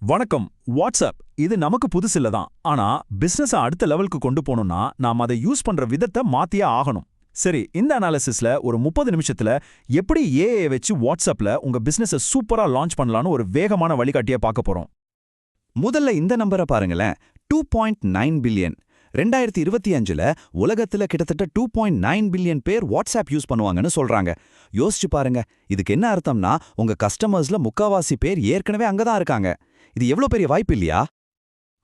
வணக்கம். வாட்ஸ்அப் இது நமக்கு புதுசில்ல தான். ஆனா பிசினஸ அடுத்த லெவலுக்கு கொண்டு போகணும்னா நாம அதை யூஸ் பண்ற விதத்தை மாத்தியே ஆகணும். சரி, இந்த அனாலிசிஸ்ல ஒரு 30 நிமிஷத்துல எப்படி ஏஐ வச்சு வாட்ஸ்அப்ல உங்க பிசினஸ சூப்பரா லான்ச் பண்ணலாம்னு ஒரு வேகமான வழிகாட்டிய பார்க்க போறோம். முதல்ல இந்த நம்பரை பாருங்களேன். 2.9 பில்லியன். 2025ல உலகத்துல கிட்டத்தட்ட 2.9 பில்லியன் பேர் வாட்ஸ்அப் யூஸ் பண்ணுவாங்கன்னு சொல்றாங்க. யோசிச்சு பாருங்க, இதுக்கு என்ன அர்த்தம்னா உங்க கஸ்டமர்ஸ்ல முக்காவாசி பேர் ஏற்கனவே அங்கதான் இருக்காங்க. இது எவ்வளவு பெரிய வாய்ப்பு இல்லையா?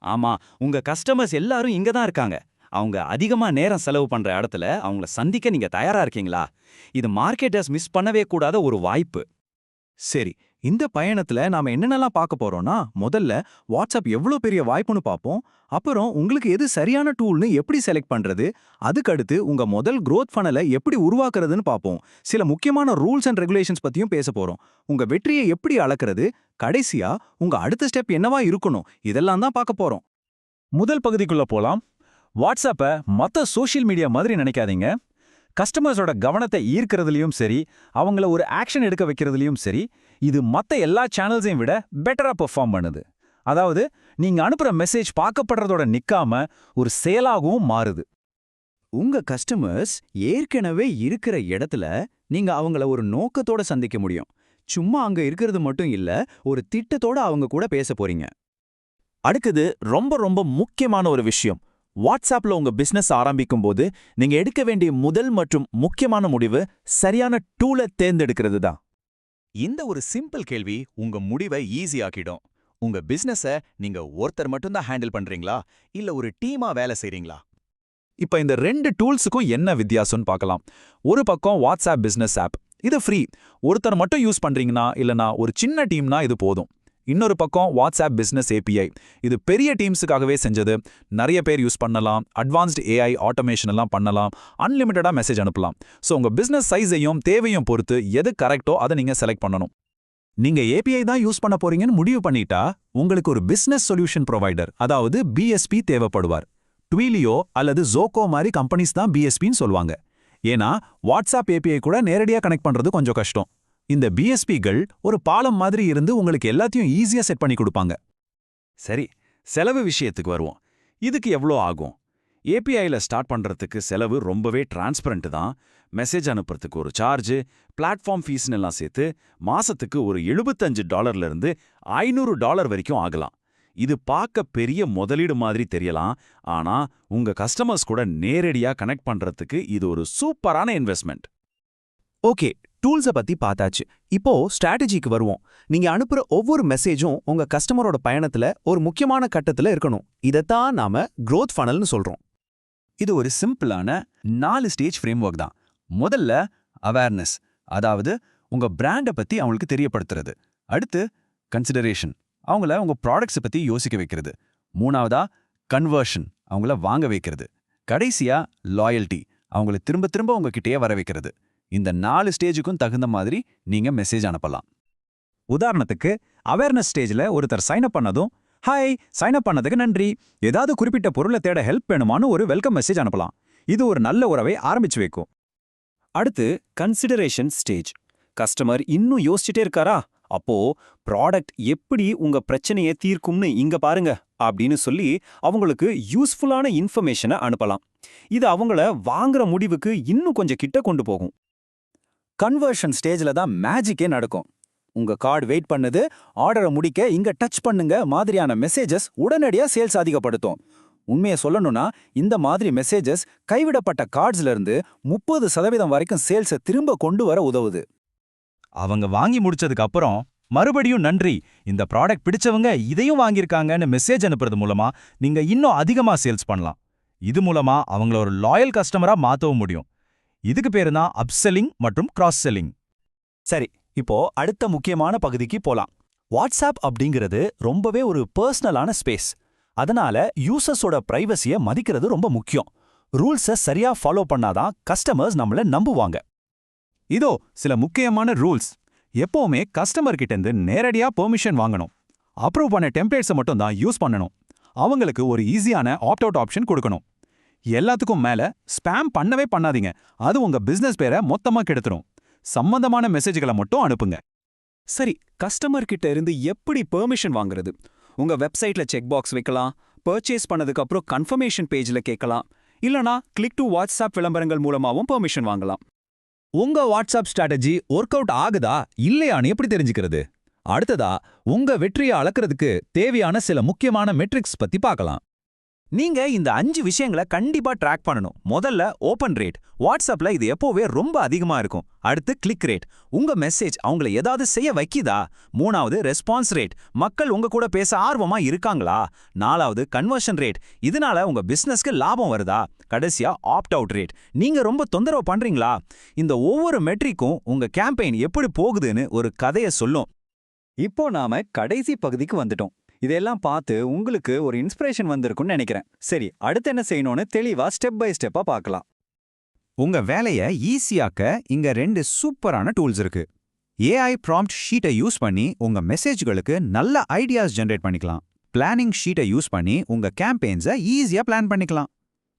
ஆமா, உங்க கஸ்டமர்ஸ் எல்லாரும் இங்க தான் இருக்காங்க. அவங்க அதிகமா நேரம் செலவு பண்ற இடத்துல அவங்கள சந்திக்க நீங்க தயாரா இருக்கீங்களா? இது மார்க்கெட்டர்ஸ் மிஸ் பண்ணவே கூடாத ஒரு வாய்ப்பு. சரி, இந்த பயணத்துல நாம என்னென்னலாம் பார்க்க போறோம்னா, முதல்ல வாட்ஸ்அப் எவ்வளவு பெரிய வாய்ப்புன்னு பார்ப்போம். அப்புறம் உங்களுக்கு எது சரியான டூல்னு எப்படி செலக்ட் பண்றது, அதுக்கடுத்து உங்க முதல் growth funnel-ஐ எப்படி உருவாக்குறதுன்னு பார்ப்போம். சில முக்கியமான ரூல்ஸ் அண்ட் ரெகுலேஷன்ஸ் பத்தியும் பேச போறோம். உங்க வெற்றியை எப்படி அளக்கிறது, கடைசியா உங்க அடுத்த ஸ்டெப் என்னவா இருக்கணும், இதெல்லாம் தான் பார்க்க போறோம். முதல் பகுதிக்குள்ள போலாம். வாட்ஸ்அப்பை மத்த சோஷியல் மீடியா மாதிரி நினைக்காதீங்க. கஸ்டமர்ஸோட கவனத்தை ஈர்க்கிறதுலயும் சரி, அவங்கள ஒரு ஆக்ஷன் எடுக்க வைக்கிறதுலயும் சரி, இது மத்த எல்லா சேனல்ஸையும் விட பெட்டரா பெர்ஃபார்ம் பண்ணுது. அதாவது நீங்க அனுப்புற மெசேஜ் பார்க்கப்படுறதோட நிக்காம ஒரு செயலாகவும் மாறுது. உங்க கஸ்டமர்ஸ் ஏற்கனவே இருக்கிற இடத்துல நீங்க அவங்கள ஒரு நோக்கத்தோட சந்திக்க முடியும். சும்மா அங்க இருக்கிறது மட்டும் இல்ல, ஒரு திட்டத்தோட அவங்க கூட பேச போறீங்க. அடுத்தது ரொம்ப ரொம்ப முக்கியமான ஒரு விஷயம். வாட்ஸ்அப்ல உங்க பிசினஸ் ஆரம்பிக்கும் போது நீங்க எடுக்க வேண்டிய முதல் மற்றும் முக்கியமான முடிவு சரியான டூலை தேர்ந்தெடுக்கிறது தான். இந்த ஒரு சிம்பிள் கேள்வி உங்க முடிவை ஈஸியாக்கிடும். உங்க பிசினஸ நீங்க ஒருத்தர் மட்டும்தான் ஹேண்டில் பண்றீங்களா, இல்ல ஒரு டீமா வேலை செய்றீங்களா? இப்ப இந்த ரெண்டு டூல்ஸுக்கும் என்ன வித்தியாசம்னு பார்க்கலாம். ஒரு பக்கம் வாட்ஸ்அப் பிசினஸ் ஆப், இது ஃப்ரீ. ஒருத்தர் மட்டும் யூஸ் பண்றீங்கன்னா இல்லனா ஒரு சின்ன டீம்னா இது போதும். இன்னொரு பக்கம் வாட்ஸ்அப் பிசினஸ் ஏபிஐ, இது பெரிய டீம்ஸுக்காகவே செஞ்சது. நிறைய பேர் யூஸ் பண்ணலாம், அட்வான்ஸ்டு ஏஐ ஆட்டோமேஷன் எல்லாம் பண்ணலாம், அன்லிமிட்டடா மெசேஜ் அனுப்பலாம். ஸோ உங்க பிசினஸ் சைஸையும் தேவையும் பொறுத்து எது கரெக்டோ அதை நீங்க செலக்ட் பண்ணணும். நீங்க ஏபிஐ தான் யூஸ் பண்ண போறீங்கன்னு முடிவு பண்ணிட்டா உங்களுக்கு ஒரு பிசினஸ் சொல்யூஷன் ப்ரொவைடர், அதாவது பிஎஸ்பி தேவைப்படுவார். ட்வீலியோ அல்லது ஜோகோ மாதிரி கம்பெனிஸ் தான் பிஎஸ்பின்னு சொல்லுவாங்க. ஏன்னா வாட்ஸ்அப் ஏபிஐ கூட நேரடியாக கனெக்ட் பண்றது கொஞ்சம் கஷ்டம். இந்த பிஎஸ்பிகள் ஒரு பாலம் மாதிரி இருந்து உங்களுக்கு எல்லாத்தையும் ஈஸியா செட் பண்ணி கொடுப்பாங்க. சரி, செலவு விஷயத்துக்கு வருவோம். இதுக்கு எவ்வளோ ஆகும்? ஏபிஐல ஸ்டார்ட் பண்றதுக்கு செலவு ரொம்பவே டிரான்ஸ்பரண்ட் தான். மெசேஜ் அனுப்புறதுக்கு ஒரு சார்ஜ், பிளாட்ஃபார்ம் ஃபீஸ்னு எல்லாம் சேர்த்து மாசத்துக்கு ஒரு $75 இருந்து $500 வரைக்கும் ஆகலாம். இது பார்க்க பெரிய முதலீடு மாதிரி தெரியலாம், ஆனா உங்க கஸ்டமர்ஸ் கூட நேரடியா கனெக்ட் பண்றதுக்கு இது ஒரு சூப்பரான இன்வெஸ்ட்மெண்ட். ஓகே, டூல்ஸை பத்தி பார்த்தாச்சு. இப்போ ஸ்ட்ராட்டஜிக்கு வருவோம். நீங்க அனுப்புற ஒவ்வொரு மெசேஜும் உங்க கஸ்டமரோட பயணத்துல ஒரு முக்கியமான கட்டத்துல இருக்கணும். இதைத்தான் நாம growth funnelனு சொல்றோம். இது ஒரு சிம்பிளான 4 ஸ்டேஜ் ஃப்ரேம்வொர்க் தான். முதல்ல அவேர்னஸ், அதாவது உங்க பிராண்டை பத்தி அவங்களுக்கு தெரியப்படுத்துறது. அடுத்து கன்சிடரேஷன், அவங்கள உங்க ப்ராடக்ட்ஸை பத்தி யோசிக்க வைக்கிறது. மூணாவதா கன்வர்ஷன், அவங்கள வாங்க வைக்கிறது. கடைசியா லாயல்ட்டி, அவங்கள திரும்ப திரும்ப உங்ககிட்டயே வர வைக்கிறது. இந்த 4 ஸ்டேஜுக்கும் தகுந்த மாதிரி நீங்க மெசேஜ் அனுப்பலாம். உதாரணத்துக்கு அவேர்னஸ் ஸ்டேஜ்ல ஒருத்தர் சைன் அப் பண்ணதும், ஹாய், சைன் அப் பண்ணதுக்கு நன்றி, ஏதாவது குறிப்பிட்ட பொருளை தேட ஹெல்ப் வேணுமான்னு ஒரு வெல்கம் மெசேஜ் அனுப்பலாம். இது ஒரு நல்ல உறவை ஆரம்பிச்சு வைக்கும். அடுத்து கன்சிடரேஷன் ஸ்டேஜ். கஸ்டமர் இன்னும் யோசிச்சுட்டே இருக்காரா, அப்போ ப்ராடக்ட் எப்படி உங்க பிரச்சனையை தீர்க்கும்னு இங்க பாருங்க அப்படின்னு சொல்லி அவங்களுக்கு யூஸ்ஃபுல்லான இன்ஃபர்மேஷனை அனுப்பலாம். இது அவங்கள வாங்குற முடிவுக்கு இன்னும் கொஞ்சம் கிட்ட கொண்டு போகும். கன்வர்ஷன் ஸ்டேஜ்ல தான் மேஜிக்கே நடக்கும். உங்க கார்டு வெயிட் பண்ணுது, ஆர்டரை முடிக்க இங்க டச் பண்ணுங்க மாதிரியான மெசேஜஸ் உடனடியா சேல்ஸ் அதிகப்படுத்தும். உண்மையை சொல்லணும்னா இந்த மாதிரி மெசேஜஸ் கைவிடப்பட்ட கார்ட்ஸ்ல இருந்து 30% வரைக்கும் சேல்ஸை திரும்ப கொண்டு வர உதவுது. அவங்க வாங்கி முடிச்சதுக்கு அப்புறம் மறுபடியும் நன்றி, இந்த ப்ராடக்ட் பிடிச்சவங்க இதையும் வாங்கியிருக்காங்கன்னு மெசேஜ் அனுப்புறது மூலமா நீங்க இன்னும் அதிகமா சேல்ஸ் பண்ணலாம். இது மூலமா அவங்கள ஒரு லாயல் கஸ்டமரா மாத்தவும் முடியும். இதுக்கு பேரு தான் அப்செல்லிங் மற்றும் கிராஸ் செல்லிங். சரி, இப்போ அடுத்த முக்கியமான பகுதிக்கு போலாம். வாட்ஸ்அப் அப்படிங்கிறது ரொம்பவே ஒரு பர்சனலான ஸ்பேஸ். அதனால யூசர்ஸோட பிரைவசியை மதிக்கிறது ரொம்ப முக்கியம். ரூல்ஸை சரியா ஃபாலோ பண்ணாதான் கஸ்டமர்ஸ் நம்மள நம்புவாங்க. இதோ சில முக்கியமான ரூல்ஸ். எப்பவுமே கஸ்டமர் கிட்ட இருந்து நேரடியா பெர்மிஷன் வாங்கணும். அப்ரூவ் பண்ண டெம்ப்ளேட்ஸை மட்டும் தான் யூஸ் பண்ணணும். அவங்களுக்கு ஒரு ஈஸியான ஆப்ட் அவுட் ஆப்ஷன் கொடுக்கணும். எல்லாத்துக்கும் மேல ஸ்பேம் பண்ணவே பண்ணாதீங்க, அது உங்க பிசினஸ் பேரை மொத்தமா கெடுத்துரும். சம்பந்தமான மெசேஜ்களை மட்டும் அனுப்புங்க. சரி, கஸ்டமர் கிட்ட இருந்து எப்படி பெர்மிஷன் வாங்குறது? உங்க வெப்சைட்ல செக் பாக்ஸ் வைக்கலாம், பர்ச்சேஸ் பண்ணதுக்கு அப்புறம் கன்ஃபர்மேஷன் பேஜ்ல கேட்கலாம், இல்லனா கிளிக் டு வாட்ஸ்அப் விளம்பரங்கள் மூலமாவும் பெர்மிஷன் வாங்கலாம். உங்க வாட்ஸ்அப் ஸ்ட்ராட்டஜி ஒர்க் அவுட் ஆகுதா இல்லையான்னு எப்படி தெரிஞ்சுக்கிறது? அடுத்ததா உங்க வெற்றியை அளக்கிறதுக்கு தேவையான சில முக்கியமான மெட்ரிக்ஸ் பத்தி பார்க்கலாம். நீங்க இந்த 5 விஷயங்களை கண்டிப்பா ட்ராக் பண்ணணும். முதல்ல ஓபன் ரேட். வாட்ஸ்அப்ல இது எப்போவே ரொம்ப அதிகமா இருக்கும். அடுத்து கிளிக் ரேட். உங்க மெசேஜ் அவங்கள ஏதாவது செய்ய வைக்கிதா? 3வது ரெஸ்பான்ஸ் ரேட். மக்கள் உங்க கூட பேச ஆர்வமா இருக்காங்களா? 4வது கன்வர்ஷன் ரேட். இதனால உங்க பிசினஸ்க்கு லாபம் வருதா? கடைசியா ஆப்ட் அவுட் ரேட். நீங்க ரொம்ப தொந்தரவு பண்றீங்களா? இந்த ஒவ்வொரு மெட்ரிக்கும் உங்க கேம்பெயின் எப்படி போகுதுன்னு ஒரு கதையை சொல்லும். இப்போ நாம கடைசி பகுதிக்கு வந்துட்டோம். இதெல்லாம் பார்த்து உங்களுக்கு ஒரு இன்ஸ்பிரேஷன் வந்திருக்கும்னு நினைக்கிறேன். சரி, அடுத்து என்ன செய்யணும்னு தெளிவா ஸ்டெப் பை ஸ்டெப்பா பார்க்கலாம். உங்க வேலையை ஈஸியாக்க இங்க 2 சூப்பரான டூல்ஸ் இருக்கு. AI ப்ராம்ப்ட் ஷீட்டை யூஸ் பண்ணி உங்க மெசேஜ்களுக்கு நல்ல ஐடியாஸ் ஜெனரேட் பண்ணிக்கலாம். பிளானிங் ஷீட்டை யூஸ் பண்ணி உங்க கேம்பெயின்ஸை ஈஸியா பிளான் பண்ணிக்கலாம்.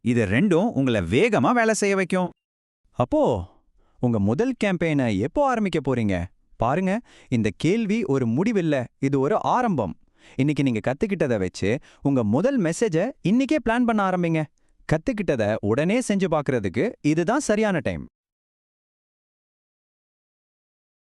இது ரெண்டும் உங்களை வேகமா வேலை செய்ய வைக்கும். அப்போ உங்க முதல் கேம்பெயினை எப்போ ஆரம்பிக்க போறீங்க? பாருங்க, இந்த கேள்வி ஒரு முடிவில்ல, இது ஒரு ஆரம்பம். இன்னைக்கு நீங்க கத்துக்கிட்டதை வச்சு உங்க முதல் மெசேஜை இன்னைக்கே பிளான் பண்ண ஆரம்பிங்க. கத்துக்கிட்டதை உடனே செஞ்சு பார்க்கறதுக்கு இதுதான் சரியான டைம்.